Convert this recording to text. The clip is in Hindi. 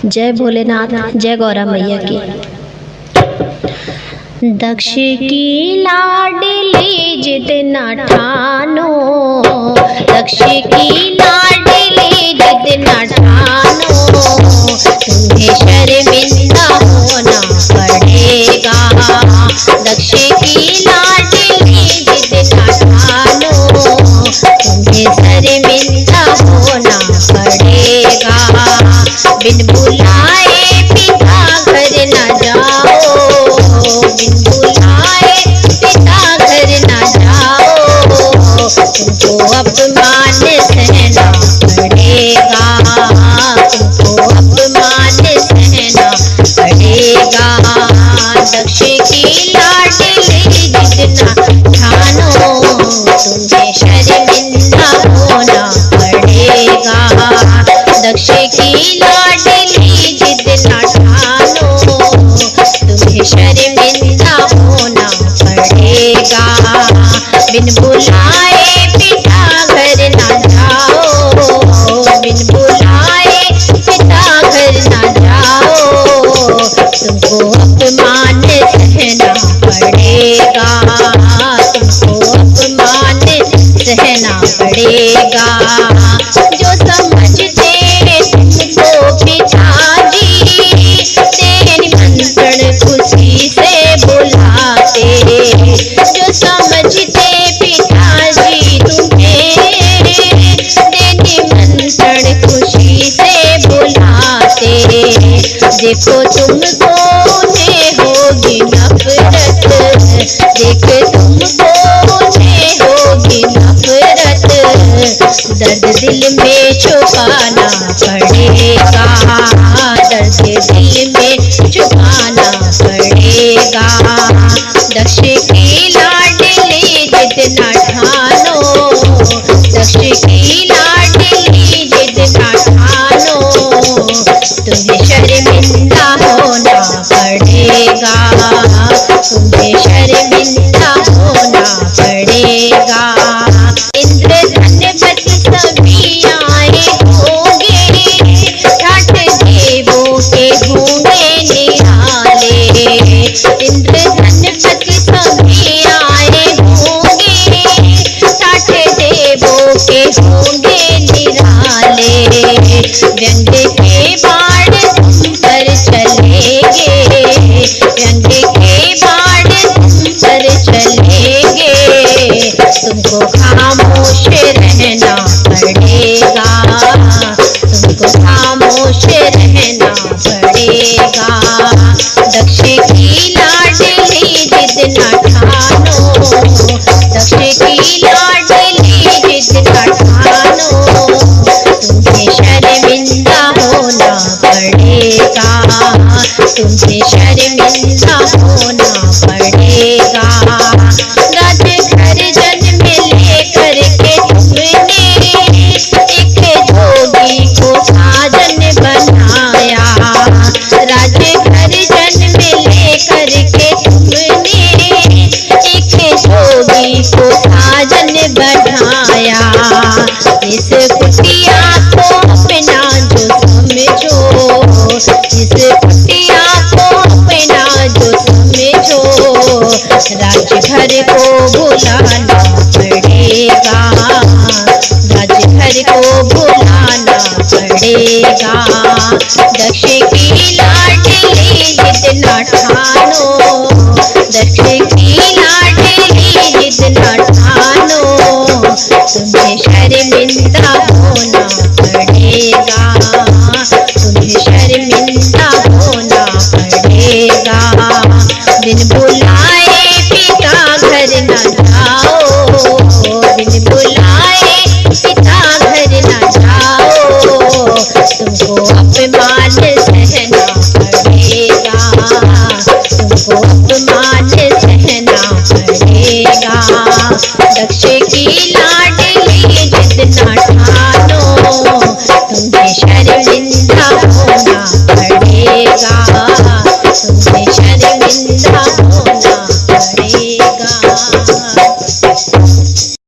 जय भोलेनाथ, जय गौरा मैया की। दक्ष की लाडली जिद न ठानो, दक्ष की लाडली जिद न ठानो, तुम्हें शर्मिंदा होना पड़ेगा। दक्ष की लाडली जिद न ठानो, तुम्हें शर्मिंदा होना पड़ेगा। बिन बुलाए पिता घर न जाओ, बिन बुलाए पिता घर न जाओ, तुमको अपमान सहना पड़ेगा, तुमको अपमान सहना पड़ेगा। दक्ष की लाडली जिद न ठानो, तुम्हें शर्मिंदा होना पड़ेगा। दक्ष की लाडली जिद न ठानो, तुम्हें शर्मिंदा होना पड़ेगा। बिन बुलाए पिता घर न जाओ, बिन बुलाए पिता घर न जाओ, तुमको अपमान सहना पड़ेगा, तुमको अपमान सहना पड़ेगा। जो समझते तुमको पिताजी, तेरे निमंत्रण खुशी से बुलाते, जो समझते पिताजी तुम्हें, तेरे निमंत्रण खुशी से बुलाते, देखो तुमको उन्हें होगी नफरत, देखो तुमको उन्हें होगी नफरत। दर्द दिल में छुपाना पड़ेगा, दर्द दिल में छुपाना पड़ेगा। दक्ष की लाडली जिद न ठानो, दक्ष की लाडली जिद न ठानो, तुम्हें शर्मिंदा होना पड़ेगा, तुम्हें शर्मिंदा होना पड़ेगा। इंद्रधनुष सभी आए होंगे, ठाठ देवों के होंगे निराले, इंद्रधनुष सभी आए होंगे, ठाठ देवों के होंगे निराले। व्यंग के बाण तुम पर चलेंगे, व्यंग के बाण तुम पर चलेंगे, तुमको खामोश रहना पड़ेगा, तुमको खामोश रहना पड़ेगा। दक्ष की लाडली जिद न ठानो, दक्ष की लाडली जिद न ठानो, तुम्हें शर्मिंदा होना पड़ेगा, तुम्हें शर्मिंदा होना पड़ेगा। राजघर जन्म लेकर के तुमने एक जोगी को साजन बनाया, राजघर जन्म लेकर के तुमने एक जोगी को साजन बनाया। इस कुटिया को अपना जो समझो, इस कुटिया को अपना जो समझो, राजघर को भुलाना पड़ेगा, राजघर को भुलाना पड़ेगा। दक्ष की लाडली जिद न ठानो, दक्ष की लाडली जिद न ठानो, तुम्हें शर्मिंदा